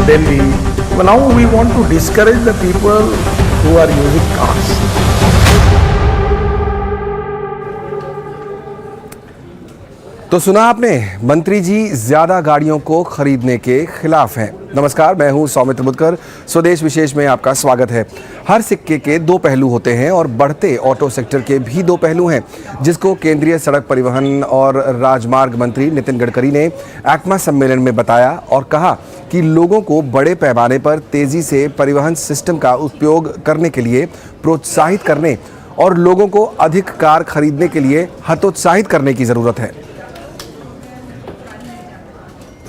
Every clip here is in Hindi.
Delhi. Well, now we want to discourage the people who are using cars. तो सुना आपने, मंत्री जी ज्यादा गाड़ियों को खरीदने के खिलाफ हैं। नमस्कार, मैं हूं सौमित्र बुद्धकर। स्वदेश विशेष में आपका स्वागत है। हर सिक्के के दो पहलू होते हैं और बढ़ते ऑटो सेक्टर के भी दो पहलू हैं, जिसको केंद्रीय सड़क परिवहन और राजमार्ग मंत्री नितिन गडकरी ने एक्मा सम्मेलन में बताया और कहा कि लोगों को बड़े पैमाने पर तेजी से परिवहन सिस्टम का उपयोग करने के लिए प्रोत्साहित करने और लोगों को अधिक कार खरीदने के लिए हतोत्साहित करने की जरूरत है।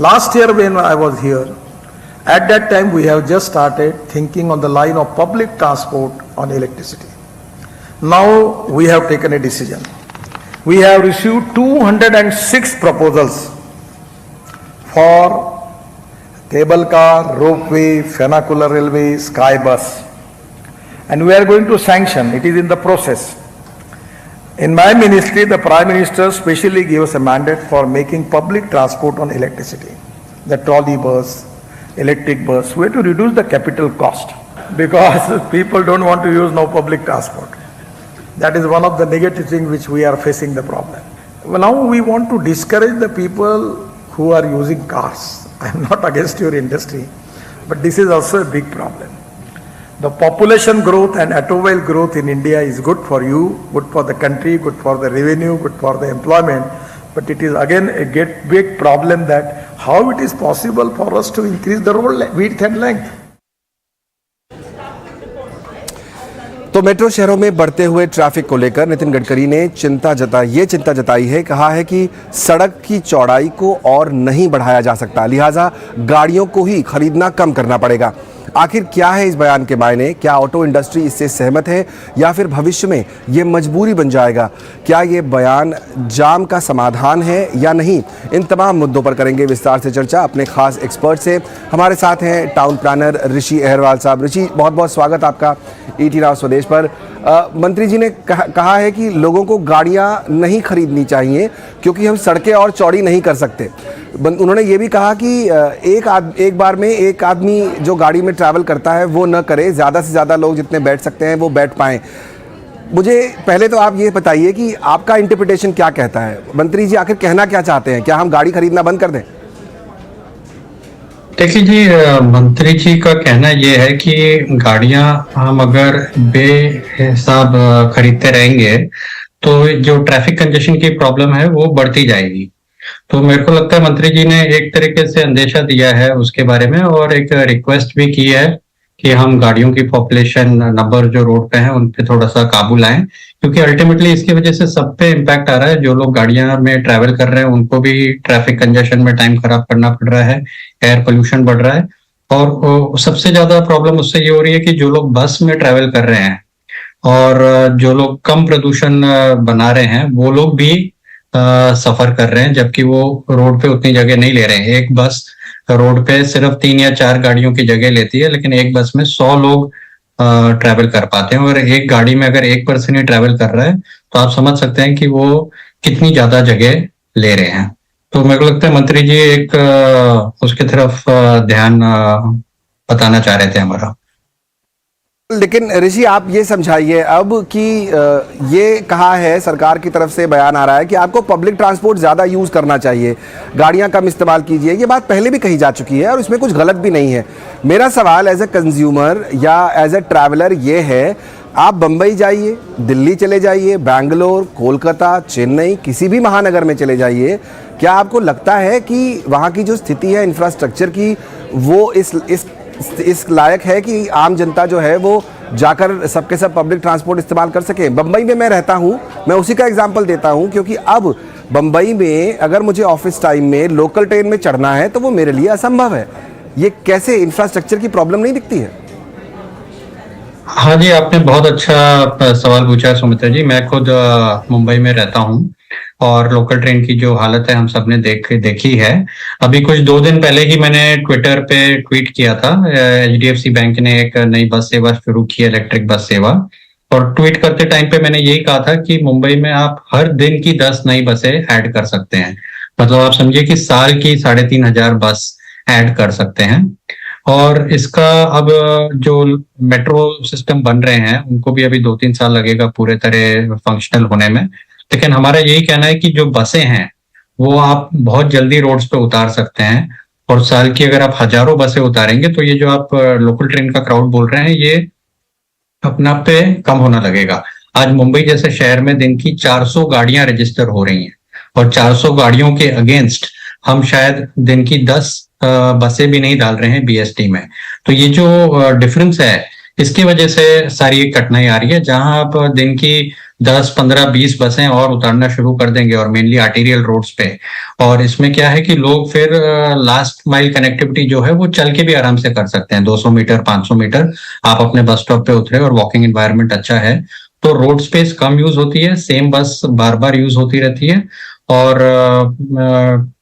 Last year when I was here, at that time we have just started thinking on the line of public transport on electricity. Now we have taken a decision. We have received 206 proposals for cable car, ropeway, vernacular railway, sky bus, and we are going to sanction. It is in the process. In my ministry, the Prime Minister specially gave us a mandate for making public transport on electricity. The trolley bus, electric bus, we have to reduce the capital cost because people don't want to use no public transport. That is one of the negative things which we are facing the problem. Well, now we want to discourage the people who are using cars. I am not against your industry, but this is also a big problem. The population growth and automobile growth in India is good for you, good for the country, good for the revenue, good for the employment. But it is again a big problem that how it is possible for us to increase the road width and length. तो मेट्रो शहरों में बढ़ते हुए ट्रैफिक को लेकर नितिन गडकरी ने चिंता जताई है। कहा है कि सड़क की चौड़ाई को और नहीं बढ़ाया जा सकता, लिहाजा गाड़ियों को ही खरीदना कम करना पड़ेगा। आखिर क्या है इस बयान के मायने? क्या ऑटो इंडस्ट्री इससे सहमत है या फिर भविष्य में ये मजबूरी बन जाएगा? क्या ये बयान जाम का समाधान है या नहीं? इन तमाम मुद्दों पर करेंगे विस्तार से चर्चा अपने खास एक्सपर्ट से। हमारे साथ हैं टाउन प्लानर ऋषि अहरवाल साहब। ऋषि, बहुत बहुत स्वागत आपका ईटी नाउ स्वदेश पर। मंत्री जी ने कहा है कि लोगों को गाड़ियां नहीं खरीदनी चाहिए क्योंकि हम सड़कें और चौड़ी नहीं कर सकते। उन्होंने ये भी कहा कि एक बार में एक आदमी जो गाड़ी में ट्रैवल करता है वो न करे, ज़्यादा से ज़्यादा लोग जितने बैठ सकते हैं वो बैठ पाएँ। मुझे पहले तो आप ये बताइए कि आपका इंटरप्रिटेशन क्या कहता है? मंत्री जी आखिर कहना क्या चाहते हैं? क्या हम गाड़ी खरीदना बंद कर दें? देखिए जी, मंत्री जी का कहना यह है कि गाड़ियां हम अगर बेहिसाब खरीदते रहेंगे तो जो ट्रैफिक कंजेशन की प्रॉब्लम है वो बढ़ती जाएगी। तो मेरे को लगता है मंत्री जी ने एक तरीके से अंदेशा दिया है उसके बारे में और एक रिक्वेस्ट भी की है कि हम गाड़ियों की पॉपुलेशन नंबर जो रोड पे है उन पे थोड़ा सा काबू लाएं, क्योंकि अल्टीमेटली इसकी वजह से सब पे इम्पैक्ट आ रहा है। जो लोग गाड़ियां में ट्रैवल कर रहे हैं उनको भी ट्रैफिक कंजेशन में टाइम खराब करना पड़ रहा है, एयर पोल्यूशन बढ़ रहा है और सबसे ज्यादा प्रॉब्लम उससे ये हो रही है कि जो लोग बस में ट्रैवल कर रहे हैं और जो लोग कम प्रदूषण बना रहे हैं वो लोग भी सफर कर रहे हैं, जबकि वो रोड पे उतनी जगह नहीं ले रहे हैं। एक बस रोड पे सिर्फ 3 या 4 गाड़ियों की जगह लेती है, लेकिन एक बस में 100 लोग ट्रैवल कर पाते हैं और एक गाड़ी में अगर एक पर्सन ही ट्रैवल कर रहा है तो आप समझ सकते हैं कि वो कितनी ज्यादा जगह ले रहे हैं। तो मेरे को लगता है मंत्री जी एक उसकी तरफ ध्यान बताना चाह रहे थे हमारा। लेकिन ऋषि, आप ये समझाइए अब कि ये कहा है, सरकार की तरफ से बयान आ रहा है कि आपको पब्लिक ट्रांसपोर्ट ज़्यादा यूज़ करना चाहिए, गाड़ियां कम इस्तेमाल कीजिए। ये बात पहले भी कही जा चुकी है और इसमें कुछ गलत भी नहीं है। मेरा सवाल एज ए कंज्यूमर या एज ए ट्रैवलर ये है, आप बम्बई जाइए, दिल्ली चले जाइए, बैंगलोर, कोलकाता, चेन्नई, किसी भी महानगर में चले जाइए, क्या आपको लगता है कि वहाँ की जो स्थिति है इंफ्रास्ट्रक्चर की वो इस लायक है कि आम जनता जो है वो जाकर सबके सब पब्लिक ट्रांसपोर्ट इस्तेमाल कर सके? बम्बई में मैं रहता हूँ, मैं उसी का एग्जांपल देता हूँ, क्योंकि अब बम्बई में अगर मुझे ऑफिस टाइम में लोकल ट्रेन में चढ़ना है तो वो मेरे लिए असंभव है। ये कैसे? इंफ्रास्ट्रक्चर की प्रॉब्लम नहीं दिखती है? हाँ जी, आपने बहुत अच्छा सवाल पूछा है सुमित्रा जी। मैं खुद मुंबई में रहता हूँ और लोकल ट्रेन की जो हालत है हम सबने देखी है। अभी कुछ 2 दिन पहले ही मैंने ट्विटर पे ट्वीट किया था, HDFC बैंक ने एक नई बस सेवा शुरू की, इलेक्ट्रिक बस सेवा, और ट्वीट करते टाइम पे मैंने यही कहा था कि मुंबई में आप हर दिन की 10 नई बसें ऐड कर सकते हैं। मतलब आप समझिए कि साल की 3,500 बस ऐड कर सकते हैं। और इसका अब जो मेट्रो सिस्टम बन रहे हैं उनको भी अभी 2-3 साल लगेगा पूरे तरह फंक्शनल होने में। लेकिन हमारा यही कहना है कि जो बसें हैं वो आप बहुत जल्दी रोड्स पे उतार सकते हैं, और साल की अगर आप हजारों बसें उतारेंगे तो ये जो आप लोकल ट्रेन का क्राउड बोल रहे हैं ये अपना पे कम होना लगेगा। आज मुंबई जैसे शहर में दिन की 400 गाड़ियां रजिस्टर हो रही हैं, और 400 गाड़ियों के अगेंस्ट हम शायद दिन की 10 बसें भी नहीं डाल रहे हैं बीएसटी में। तो ये जो डिफरेंस है इसकी वजह से सारी कठिनाई आ रही है। जहां आप दिन की 10, 15, 20 बसें और उतारना शुरू कर देंगे, और मेनली आर्टीरियल रोड्स पे, और इसमें क्या है कि लोग फिर लास्ट माइल कनेक्टिविटी जो है वो चल के भी आराम से कर सकते हैं। 200 मीटर, 500 मीटर आप अपने बस स्टॉप पे उतरे और वॉकिंग एनवायरनमेंट अच्छा है, तो रोड स्पेस कम यूज होती है, सेम बस बार बार यूज होती रहती है, और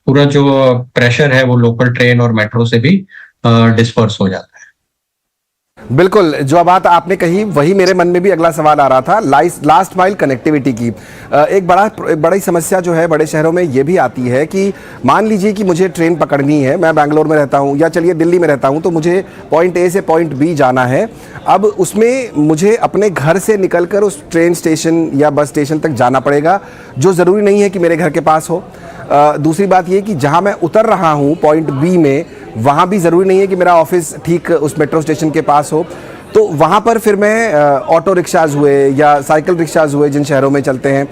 पूरा जो प्रेशर है वो लोकल ट्रेन और मेट्रो से भी डिस्पर्स हो जाता है। बिल्कुल, जो बात आपने कही वही मेरे मन में भी अगला सवाल आ रहा था, लास्ट माइल कनेक्टिविटी की। एक बड़ी समस्या जो है बड़े शहरों में ये भी आती है कि मान लीजिए कि मुझे ट्रेन पकड़नी है, मैं बैंगलोर में रहता हूँ या चलिए दिल्ली में रहता हूँ, तो मुझे पॉइंट ए से पॉइंट बी जाना है। अब उसमें मुझे अपने घर से निकलकर उस ट्रेन स्टेशन या बस स्टेशन तक जाना पड़ेगा, जो ज़रूरी नहीं है कि मेरे घर के पास हो। दूसरी बात ये कि जहाँ मैं उतर रहा हूँ पॉइंट बी में, वहाँ भी ज़रूरी नहीं है कि मेरा ऑफिस ठीक उस मेट्रो स्टेशन के पास हो। तो वहाँ पर फिर मैं ऑटो रिक्शाज हुए या साइकिल रिक्शाज हुए जिन शहरों में चलते हैं,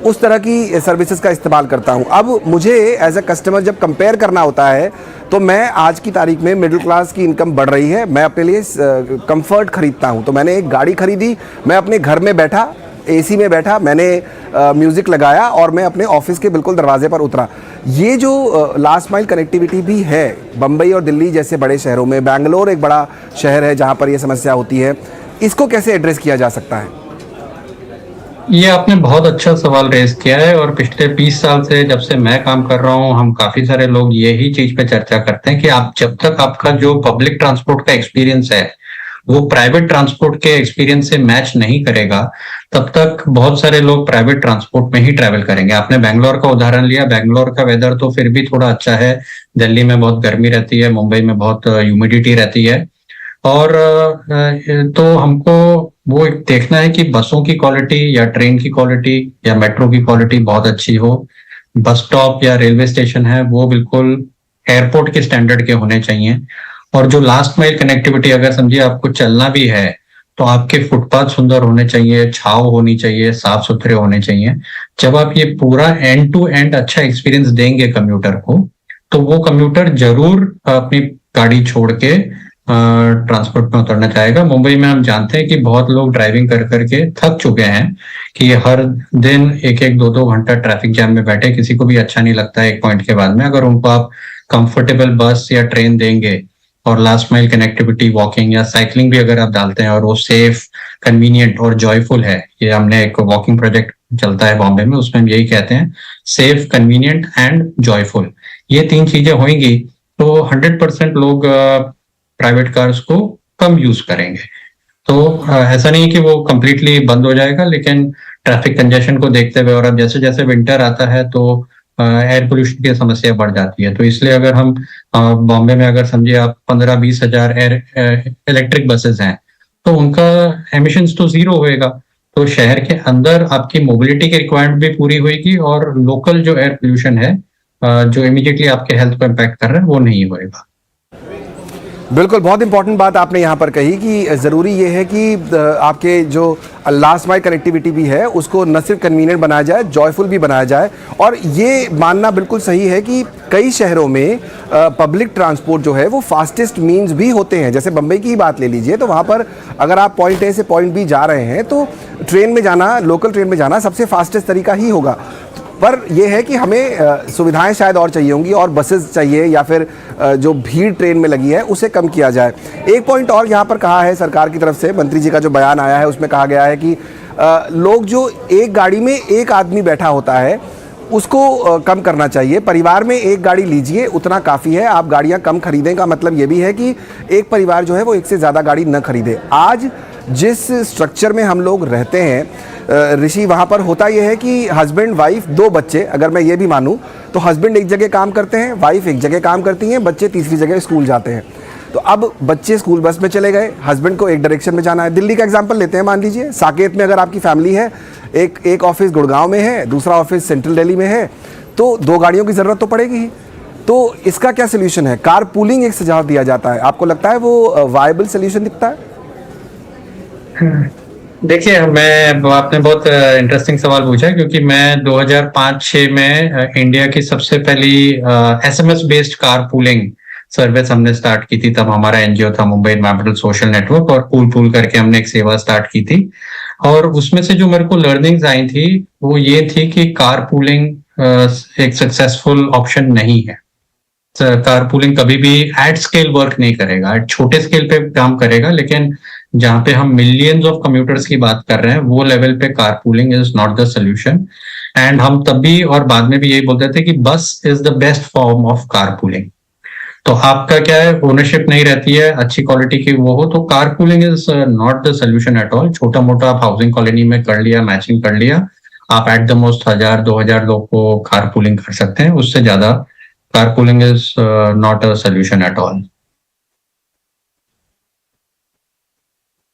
उस तरह की सर्विसेज का इस्तेमाल करता हूँ। अब मुझे एज अ कस्टमर जब कंपेयर करना होता है, तो मैं आज की तारीख में मिडिल क्लास की इनकम बढ़ रही है, मैं अपने लिए कंफर्ट खरीदता हूँ, तो मैंने एक गाड़ी खरीदी, मैं अपने घर में बैठा, एसी में बैठा, मैंने म्यूज़िक लगाया और मैं अपने ऑफिस के बिल्कुल दरवाजे पर उतरा। ये जो लास्ट माइल कनेक्टिविटी भी है बम्बई और दिल्ली जैसे बड़े शहरों में, बैंगलोर एक बड़ा शहर है जहाँ पर ये समस्या होती है, इसको कैसे एड्रेस किया जा सकता है? ये आपने बहुत अच्छा सवाल रेज किया है, और पिछले 20 साल से जब से मैं काम कर रहा हूँ, हम काफी सारे लोग यही चीज पे चर्चा करते हैं कि आप जब तक आपका जो पब्लिक ट्रांसपोर्ट का एक्सपीरियंस है वो प्राइवेट ट्रांसपोर्ट के एक्सपीरियंस से मैच नहीं करेगा, तब तक बहुत सारे लोग प्राइवेट ट्रांसपोर्ट में ही ट्रैवल करेंगे। आपने बैंगलोर का उदाहरण लिया, बैंगलोर का वेदर तो फिर भी थोड़ा अच्छा है, दिल्ली में बहुत गर्मी रहती है, मुंबई में बहुत ह्यूमिडिटी रहती है, और तो हमको वो देखना है कि बसों की क्वालिटी या ट्रेन की क्वालिटी या मेट्रो की क्वालिटी बहुत अच्छी हो। बस स्टॉप या रेलवे स्टेशन है वो बिल्कुल एयरपोर्ट के स्टैंडर्ड के होने चाहिए, और जो लास्ट माइल कनेक्टिविटी अगर समझिए आपको चलना भी है तो आपके फुटपाथ सुंदर होने चाहिए, छाव होनी चाहिए, साफ सुथरे होने चाहिए। जब आप ये पूरा एंड टू एंड अच्छा एक्सपीरियंस देंगे कम्यूटर को, तो वो कम्यूटर जरूर अपनी गाड़ी छोड़ के ट्रांसपोर्ट में उतरना चाहेगा। मुंबई में हम जानते हैं कि बहुत लोग ड्राइविंग कर करके थक चुके हैं कि हर दिन 1-1, 2-2 घंटा ट्रैफिक जैम में बैठे, किसी को भी अच्छा नहीं लगता है एक पॉइंट के बाद में। अगर उनको आप कंफर्टेबल बस या ट्रेन देंगे और लास्ट माइल कनेक्टिविटी, वॉकिंग या साइकिलिंग भी अगर आप डालते हैं और वो सेफ, कन्वीनियंट और जॉयफुल है, ये हमने एक वॉकिंग प्रोजेक्ट चलता है बॉम्बे में, उसमें हम यही कहते हैं, सेफ, कन्वीनियंट एंड जॉयफुल। ये 3 चीजें होंगी तो 100% लोग प्राइवेट कार्स को कम यूज करेंगे। तो ऐसा नहीं है कि वो कंप्लीटली बंद हो जाएगा, लेकिन ट्रैफिक कंजेशन को देखते हुए, और अब जैसे जैसे विंटर आता है तो एयर पोल्यूशन की समस्या बढ़ जाती है। तो इसलिए अगर हम बॉम्बे में अगर समझिए आप 15-20 हजार इलेक्ट्रिक बसेस हैं, तो उनका एमिशंस तो जीरो होएगा, तो शहर के अंदर आपकी मोबिलिटी की रिक्वायरमेंट भी पूरी होगी, और लोकल जो एयर पोल्यूशन है जो इमीडिएटली आपके हेल्थ को इम्पैक्ट कर रहा है वो नहीं होएगा। बिल्कुल, बहुत इंपॉर्टेंट बात आपने यहाँ पर कही कि ज़रूरी ये है कि आपके जो लास्ट माइल कनेक्टिविटी भी है उसको न सिर्फ कन्वीनियंट बनाया जाए, जॉयफुल भी बनाया जाए। और ये मानना बिल्कुल सही है कि कई शहरों में पब्लिक ट्रांसपोर्ट जो है वो फास्टेस्ट मीन्स भी होते हैं। जैसे बम्बई की ही बात ले लीजिए, तो वहाँ पर अगर आप पॉइंट ए से पॉइंट बी जा रहे हैं तो ट्रेन में जाना, लोकल ट्रेन में जाना सबसे फास्टेस्ट तरीका ही होगा। पर यह है कि हमें सुविधाएं शायद और चाहिए होंगी, और बसेस चाहिए, या फिर जो भीड़ ट्रेन में लगी है उसे कम किया जाए। एक पॉइंट और यहाँ पर कहा है सरकार की तरफ से, मंत्री जी का जो बयान आया है उसमें कहा गया है कि लोग जो एक गाड़ी में एक आदमी बैठा होता है उसको कम करना चाहिए। परिवार में एक गाड़ी लीजिए, उतना काफ़ी है। आप गाड़ियाँ कम खरीदें का मतलब ये भी है कि एक परिवार जो है वो एक से ज़्यादा गाड़ी न खरीदे। आज जिस स्ट्रक्चर में हम लोग रहते हैं ऋषि, वहाँ पर होता यह है कि हस्बैंड, वाइफ, 2 बच्चे, अगर मैं ये भी मानूँ तो हस्बैंड एक जगह काम करते हैं, वाइफ एक जगह काम करती हैं, बच्चे तीसरी जगह स्कूल जाते हैं। तो अब बच्चे स्कूल बस में चले गए, हस्बैंड को एक डायरेक्शन में जाना है। दिल्ली का एग्जांपल लेते हैं, मान लीजिए साकेत में अगर आपकी फैमिली है, एक ऑफिस गुड़गांव में है, दूसरा ऑफिस सेंट्रल दिल्ली में है, तो 2 गाड़ियों की ज़रूरत तो पड़ेगी ही। तो इसका क्या सोल्यूशन है? कार पूलिंग एक सुझाव दिया जाता है, आपको लगता है वो वायबल सोल्यूशन दिखता है? देखिए, आपने बहुत इंटरेस्टिंग सवाल पूछा, क्योंकि मैं 2005-6 में इंडिया की सबसे पहली SMS based car pooling service हमने स्टार्ट की थी। तब हमारा एनजीओ था मुंबई एनवायरमेंटल सोशल नेटवर्क, और पूल करके हमने एक सेवा स्टार्ट की थी। और उसमें से जो मेरे को लर्निंग्स आई थी वो ये थी कि कार पूलिंग एक सक्सेसफुल ऑप्शन नहीं है। कार पूलिंग कभी भी एट स्केल वर्क नहीं करेगा, एट छोटे स्केल पे काम करेगा, लेकिन जहां पे हम मिलियंस ऑफ कम्यूटर्स की बात कर रहे हैं वो लेवल पे car pooling is not the solution. And हम तब भी और बाद में भी यही बोलते थे कि बस is the best form of car pooling. तो आपका क्या है, ओनरशिप नहीं रहती है, अच्छी क्वालिटी की वो हो, तो car pooling is not the solution at all. छोटा मोटा आप हाउसिंग कॉलोनी में कर लिया, मैचिंग कर लिया, आप एट द मोस्ट 1000-2000 लोग को कार पूलिंग कर सकते हैं, उससे ज्यादा carpooling is not a solution at all.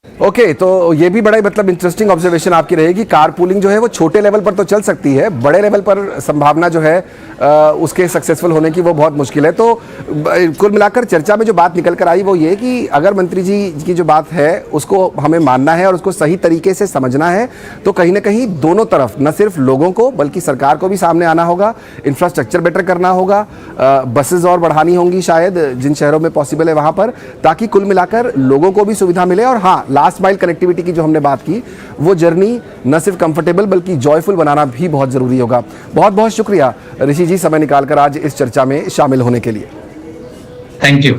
Okay तो ये भी बड़ा ही मतलब इंटरेस्टिंग ऑब्जर्वेशन आपकी रहेगी। कार पूलिंग जो है वो छोटे लेवल पर तो चल सकती है, बड़े लेवल पर संभावना जो है उसके सक्सेसफुल होने की वो बहुत मुश्किल है। तो कुल मिलाकर चर्चा में जो बात निकल कर आई वो ये कि अगर मंत्री जी की जो बात है उसको हमें मानना है और उसको सही तरीके से समझना है, तो कहीं ना कहीं दोनों तरफ, न सिर्फ लोगों को बल्कि सरकार को भी सामने आना होगा, इंफ्रास्ट्रक्चर बेटर करना होगा, बसेज और बढ़ानी होंगी शायद जिन शहरों में पॉसिबल है वहाँ पर, ताकि कुल मिलाकर लोगों को भी सुविधा मिले। और हाँ, लास्ट माइल कनेक्टिविटी की जो हमने बात की, वो जर्नी न सिर्फ कंफर्टेबल बल्कि जॉयफुल बनाना भी बहुत ज़रूरी होगा। बहुत बहुत शुक्रिया ऋषि जी समय निकालकर आज इस चर्चा में शामिल होने के लिए। Thank you.